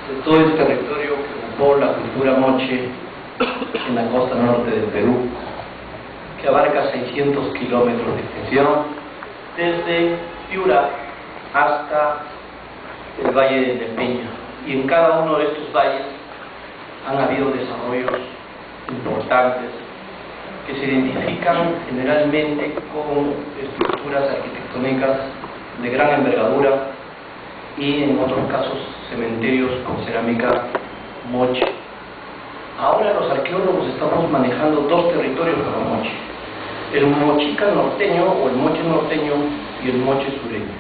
de todo el territorio que ocupó la cultura moche en la costa norte del Perú, que abarca 600 kilómetros de extensión, desde Piura hasta el Valle del Peña. Y en cada uno de estos valles han habido desarrollos importantes que se identifican generalmente con estructuras arquitectónicas de gran envergadura y en otros casos cementerios con cerámica moche. Ahora los arqueólogos estamos manejando dos territorios para moche: el mochica norteño o el moche norteño y el moche sureño.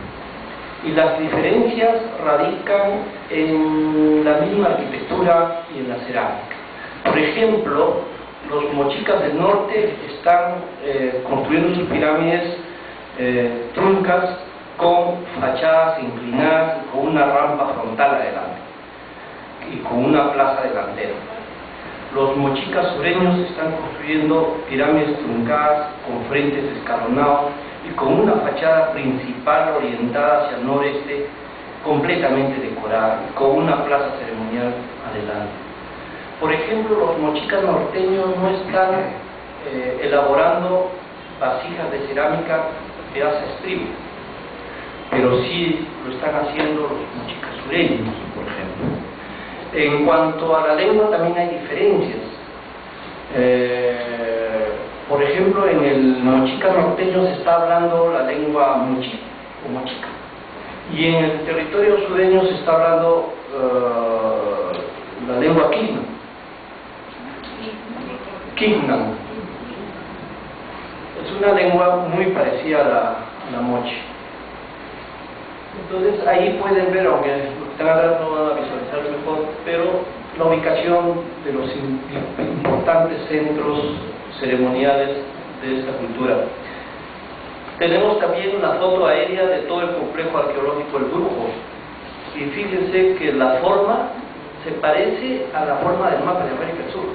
Y las diferencias radican en la misma arquitectura y en la cerámica. Por ejemplo, los mochicas del norte están construyendo sus pirámides truncas con fachadas inclinadas y con una rampa frontal adelante y con una plaza delantera. Los mochicas sureños están construyendo pirámides truncadas con frentes escalonados y con una fachada principal orientada hacia el noreste, completamente decorada, con una plaza ceremonial adelante. Por ejemplo, los mochicas norteños no están elaborando vasijas de cerámica de asa estribo, pero sí lo están haciendo los mochicas sureños, por ejemplo. En cuanto a la lengua también hay diferencias. Por ejemplo, en el mochica norteño se está hablando la lengua mochi o mochica, y en el territorio sureño se está hablando la lengua Quignan. Es una lengua muy parecida a la moche. Entonces ahí pueden ver, aunque ahora no van a visualizar mejor, pero la ubicación de los importantes centros ceremoniales de esta cultura. Tenemos también una foto aérea de todo el complejo arqueológico El Brujo, y fíjense que la forma se parece a la forma del mapa de América del Sur,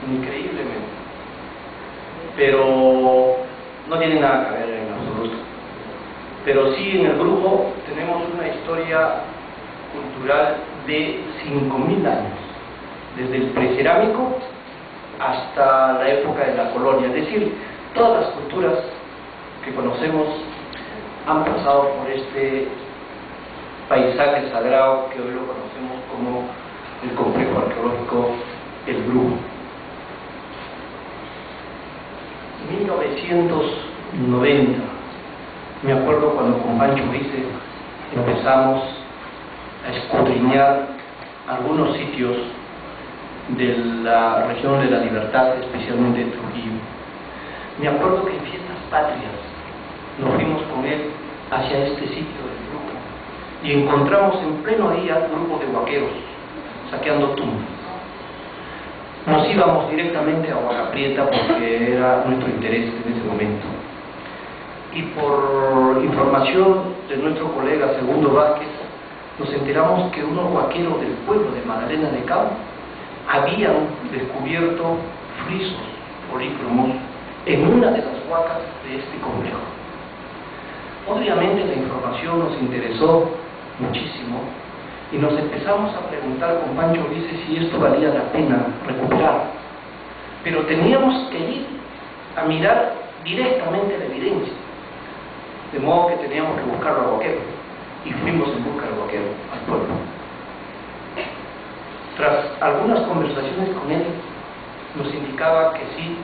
increíblemente, pero no tiene nada que ver en absoluto. Pero sí, en El Brujo tenemos una historia cultural de 5.000 años, desde el precerámico hasta la época de la colonia. Es decir, todas las culturas que conocemos han pasado por este paisaje sagrado que hoy lo conocemos como el complejo arqueológico El Brujo. 1990, me acuerdo cuando con Pancho Vice empezamos a escudriñar algunos sitios de la región de la Libertad, especialmente de Trujillo. Me acuerdo que en fiestas patrias nos fuimos con él hacia este sitio del grupo y encontramos en pleno día un grupo de huaqueros saqueando tumbas. Nos íbamos directamente a Huaca Prieta porque era nuestro interés en ese momento. Y por información de nuestro colega Segundo Vázquez, nos enteramos que unos huaqueros del pueblo de Magdalena de Cabo habían descubierto frisos polícromos en una de las huacas de este complejo. Obviamente la información nos interesó muchísimo y nos empezamos a preguntar con Pancho Vice si esto valía la pena recuperar. Pero teníamos que ir a mirar directamente la evidencia, de modo que teníamos que buscar al huaquero, y fuimos en busca del huaquero al pueblo. Tras algunas conversaciones con él, nos indicaba que sí,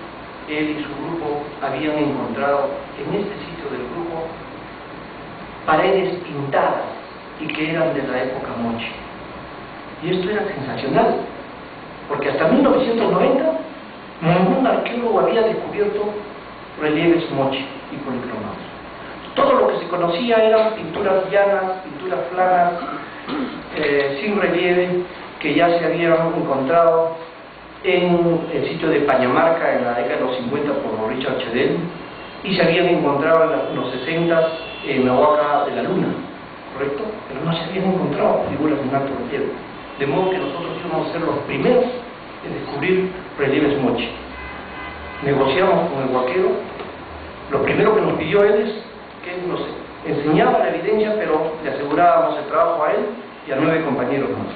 él y su grupo habían encontrado en este sitio del grupo paredes pintadas y que eran de la época moche. Y esto era sensacional, porque hasta 1990 ningún arqueólogo había descubierto relieves moche y policromados. Todo lo que se conocía eran pinturas llanas, pinturas planas, sin relieve, que ya se habían encontrado en el sitio de Pañamarca en la década de los 50 por Richard Chedel, y se habían encontrado en los 60 en la Huaca de la Luna, ¿correcto? Pero no se habían encontrado figuras en alto relieve, de modo que nosotros íbamos a ser los primeros en descubrir relieves moche. Negociamos con el huaquero. Lo primero que nos pidió él es que nos enseñaba la evidencia, pero le asegurábamos el trabajo a él y a 9 compañeros más.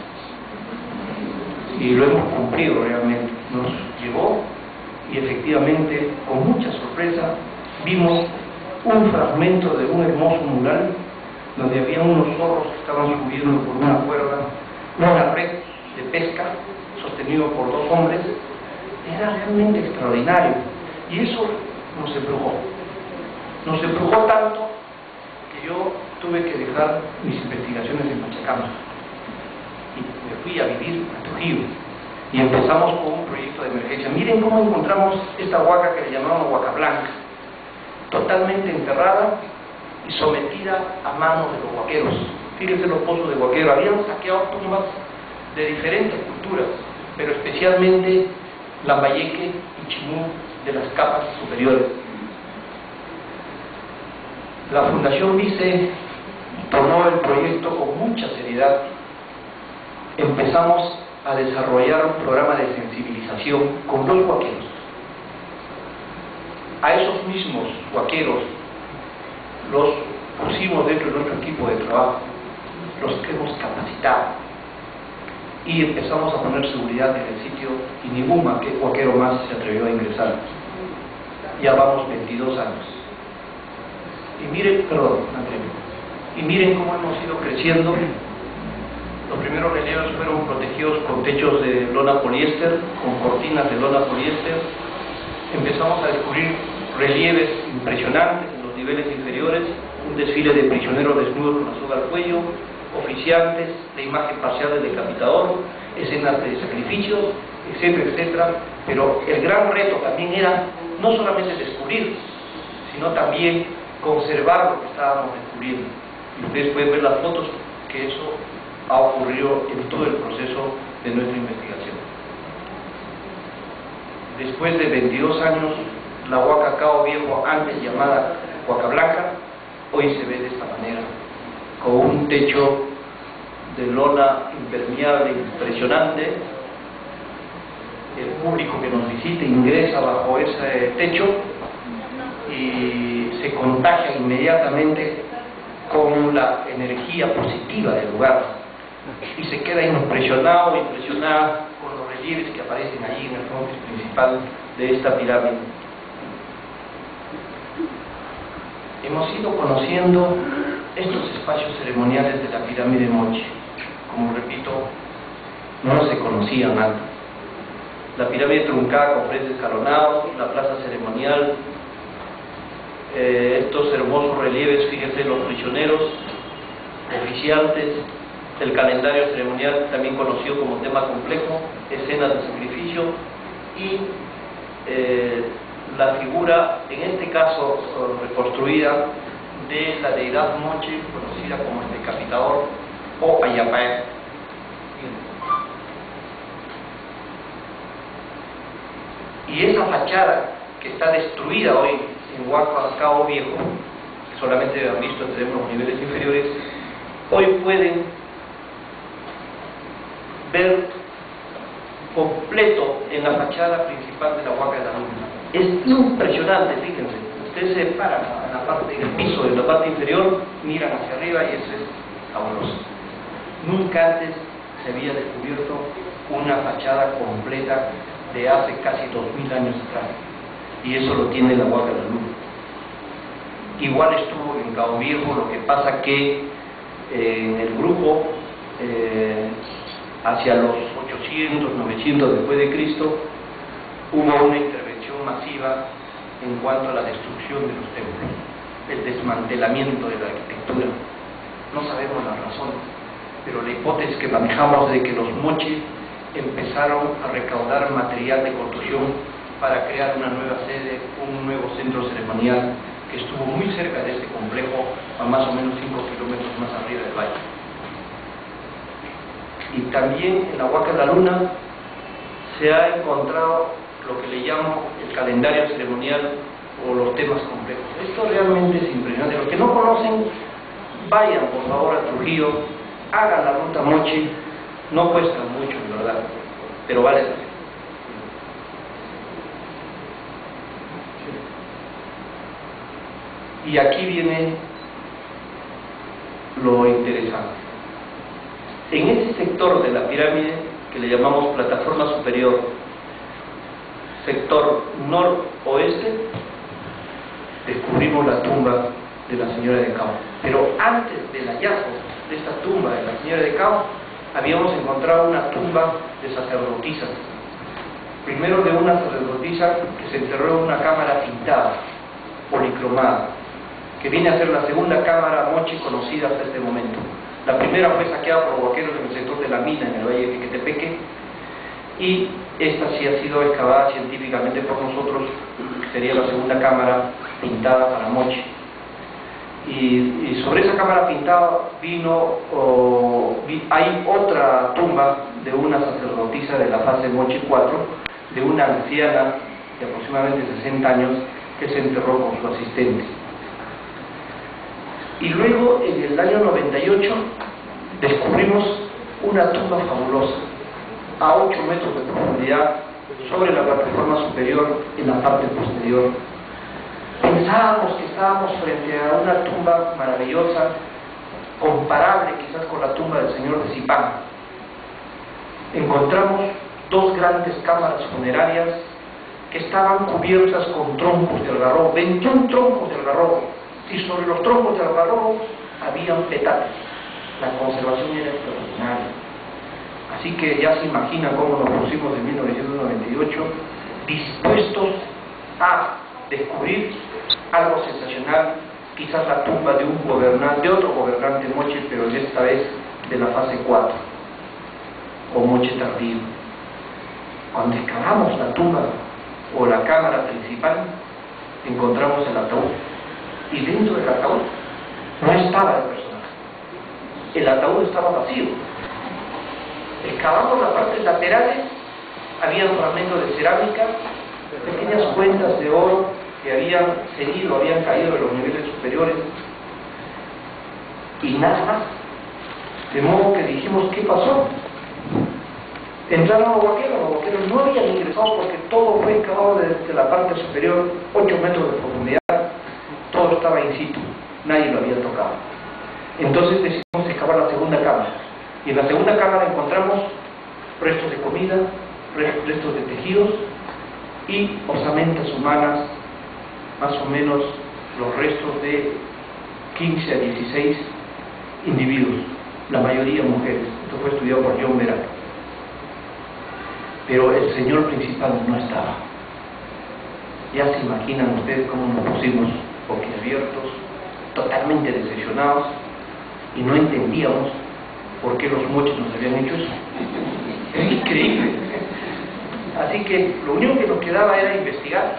Y lo hemos cumplido realmente. Nos llegó y efectivamente, con mucha sorpresa, vimos un fragmento de un hermoso mural donde había unos zorros que estaban subiendo por una cuerda, una red de pesca sostenido por 2 hombres. Era realmente extraordinario y eso nos embrujó tanto que yo tuve que dejar mis investigaciones en Pachacama y me fui a vivir a Trujillo y empezamos con un proyecto de emergencia. Miren cómo encontramos esta huaca que le llamamos Huaca Blanca, totalmente enterrada y sometida a manos de los huaqueros. Fíjense los pozos de huaquero, habían saqueado tumbas de diferentes culturas, pero especialmente Lambayeque y Chimú de las capas superiores. La Fundación Vice tomó el proyecto con mucha seriedad. Empezamos a desarrollar un programa de sensibilización con 2 huaqueros. A esos mismos huaqueros los pusimos dentro de nuestro equipo de trabajo, los hemos capacitado y empezamos a poner seguridad en el sitio y ningún huaquero más se atrevió a ingresar. Ya vamos 22 años. Y miren, y miren cómo hemos ido creciendo. Los primeros relieves fueron protegidos con techos de lona poliéster, con cortinas de lona poliéster. Empezamos a descubrir relieves impresionantes en los niveles inferiores, un desfile de prisioneros desnudos con la soga al cuello, oficiantes, la imagen parcial del decapitador, escenas de sacrificios, etcétera, etcétera. Pero el gran reto también era no solamente descubrir, sino también conservar lo que estábamos descubriendo. Y ustedes pueden ver las fotos que eso ha ocurrido en todo el proceso de nuestra investigación. Después de 22 años, la Huaca Cabo Viejo, antes llamada Huaca Blanca, hoy se ve de esta manera, con un techo de lona impermeable impresionante. El público que nos visite ingresa bajo ese techo y se contagia inmediatamente con la energía positiva del lugar y se queda impresionado, impresionada con los relieves que aparecen allí en el frontis principal de esta pirámide. Hemos ido conociendo estos espacios ceremoniales de la pirámide Moche. Como repito, no se conocían antes. La pirámide truncada con frentes escalonados, la plaza ceremonial, estos hermosos relieves, fíjense, los prisioneros, oficiantes, el calendario ceremonial también conocido como tema complejo, escenas de sacrificio y la figura, en este caso reconstruida, de la deidad Moche, conocida como el decapitador o Ayapae. Y esa fachada que está destruida hoy en Huaca Cabo Viejo, que solamente han visto tenemos los niveles inferiores, hoy pueden ver completo en la fachada principal de la Huaca de la Luna. Es impresionante, fíjense, ustedes se paran en la parte del piso, en la parte inferior, miran hacia arriba y eso es fabuloso. Nunca antes se había descubierto una fachada completa de hace casi 2000 años atrás, y eso lo tiene la Huaca de la Luna. Igual estuvo en Cabo Viejo, lo que pasa que en el grupo hacia los 800, 900 después de Cristo hubo una intervención masiva en cuanto a la destrucción de los templos, el desmantelamiento de la arquitectura. No sabemos la razón, pero la hipótesis que manejamos es de que los moches empezaron a recaudar material de construcción para crear una nueva sede, un nuevo centro ceremonial que estuvo muy cerca de este complejo, a más o menos 5 kilómetros más arriba del valle. Y también en la Huaca de la Luna se ha encontrado lo que le llamo el calendario ceremonial o los temas complejos. Esto realmente es impresionante. Los que no conocen, vayan por favor a Trujillo, hagan la ruta Moche, no cuesta mucho en verdad, pero vale la pena. Y aquí viene lo interesante. En ese sector de la pirámide, que le llamamos plataforma superior, sector noroeste, descubrimos la tumba de la señora de Cao. Pero antes del hallazgo de esta tumba de la señora de Cao, habíamos encontrado una tumba de sacerdotisa. Primero de una sacerdotisa que se enterró en una cámara pintada, policromada, que viene a ser la segunda cámara moche conocida hasta este momento. La primera fue saqueada por huaqueros en el sector de la mina, en el valle de Jiquetepeque, y esta sí ha sido excavada científicamente por nosotros, sería la segunda cámara pintada para moche. Y sobre esa cámara pintada hay otra tumba de una sacerdotisa de la fase moche 4, de una anciana de aproximadamente 60 años, que se enterró con su asistente. Y luego, en el año 98, descubrimos una tumba fabulosa, a 8 metros de profundidad, sobre la plataforma superior, en la parte posterior. Pensábamos que estábamos frente a una tumba maravillosa, comparable quizás con la tumba del señor de Zipán. Encontramos 2 grandes cámaras funerarias que estaban cubiertas con troncos de algarrobo, 21 troncos de algarrobo, y sobre los troncos de algarrobo habían petates. La conservación era extraordinaria. Así que ya se imagina cómo nos pusimos en 1998, dispuestos a descubrir algo sensacional, quizás la tumba de un gobernante, de otro gobernante moche, pero esta vez de la fase 4, o moche tardío. Cuando excavamos la tumba o la cámara principal, encontramos el ataúd, y dentro del ataúd no estaba el personaje, el ataúd estaba vacío. Excavamos las partes laterales, había fragmentos de cerámica, pequeñas cuentas de oro que habían caído de los niveles superiores, y nada más. De modo que dijimos, ¿qué pasó? Entraron los vaqueros no habían ingresado porque todo fue excavado desde la parte superior, 8 metros de profundidad, todo estaba in situ, nadie lo había tocado. Entonces decidimos excavar la segunda cámara, y en la segunda cámara encontramos restos de comida, restos de tejidos y osamentas humanas, más o menos los restos de 15 a 16 individuos, la mayoría mujeres. Esto fue estudiado por John Vera. Pero el señor principal no estaba. Ya se imaginan ustedes cómo nos pusimos boquiabiertos, totalmente decepcionados, y no entendíamos por qué los moches nos habían hecho eso. Es increíble. Así que lo único que nos quedaba era investigar.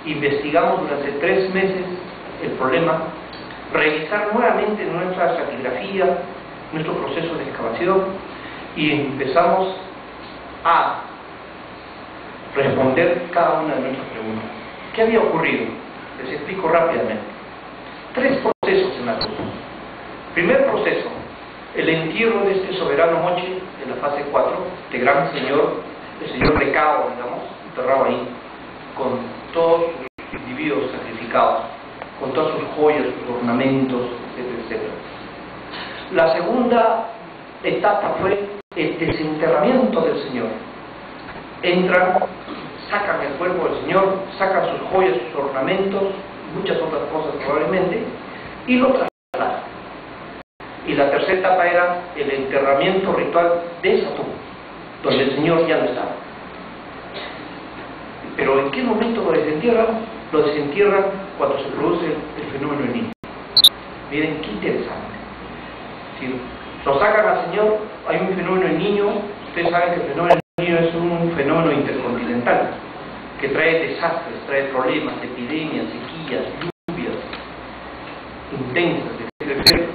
Investigamos durante 3 meses el problema, revisar nuevamente nuestra estratigrafía, nuestro proceso de excavación, y empezamos a responder cada una de nuestras preguntas. ¿Qué había ocurrido? Les explico rápidamente. 3 procesos en la tumba. Primer proceso, el entierro de este soberano moche de la fase 4, este gran señor, el señor de Cao, digamos, enterrado ahí, con todos sus individuos sacrificados, con todas sus joyas, sus ornamentos, etcétera, etcétera. La segunda etapa fue el desenterramiento del señor. Entran, sacan el cuerpo del señor, sacan sus joyas, sus ornamentos, muchas otras cosas probablemente, y lo trasladan. Y la tercera etapa era el enterramiento ritual de esa tumba, donde el señor ya no estaba. Pero ¿en qué momento lo desentierran? Lo desentierran cuando se produce el fenómeno del niño. Miren qué interesante. Si lo sacan al señor, hay un fenómeno del niño. Ustedes saben que el fenómeno del niño es un fenómeno intercontinental que trae desastres, trae problemas, epidemias, sequías, lluvias intensas, etcétera, etcétera.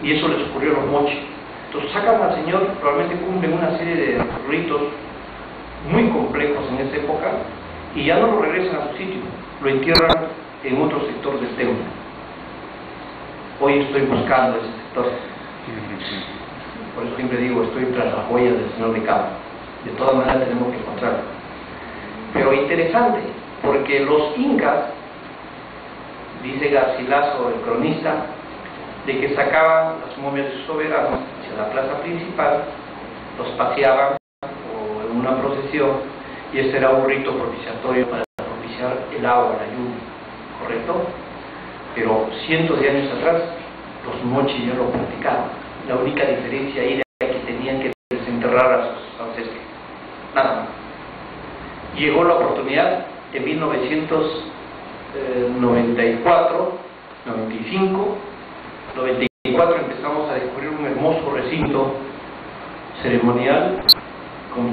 Y eso les ocurrió a los moches. Entonces sacan al señor, probablemente cumplen una serie de ritos muy complejos en esa época, y ya no lo regresan a su sitio, lo entierran en otro sector del templo. Hoy estoy buscando ese sector, por eso siempre digo, estoy tras las joyas del señor de Cao. De todas maneras tenemos que encontrarlo. Pero interesante, porque los incas, dice Garcilaso, el cronista, de que sacaban las momias de sus soberanos hacia la plaza principal, los paseaban o en una procesión, y ese era un rito propiciatorio para propiciar el agua, la lluvia, ¿correcto? Pero cientos de años atrás los mochis ya lo practicaban. La única diferencia ahí era que tenían que desenterrar a sus ancestros, nada más. Llegó la oportunidad en 1994, 95, 94 empezamos a descubrir un hermoso recinto ceremonial con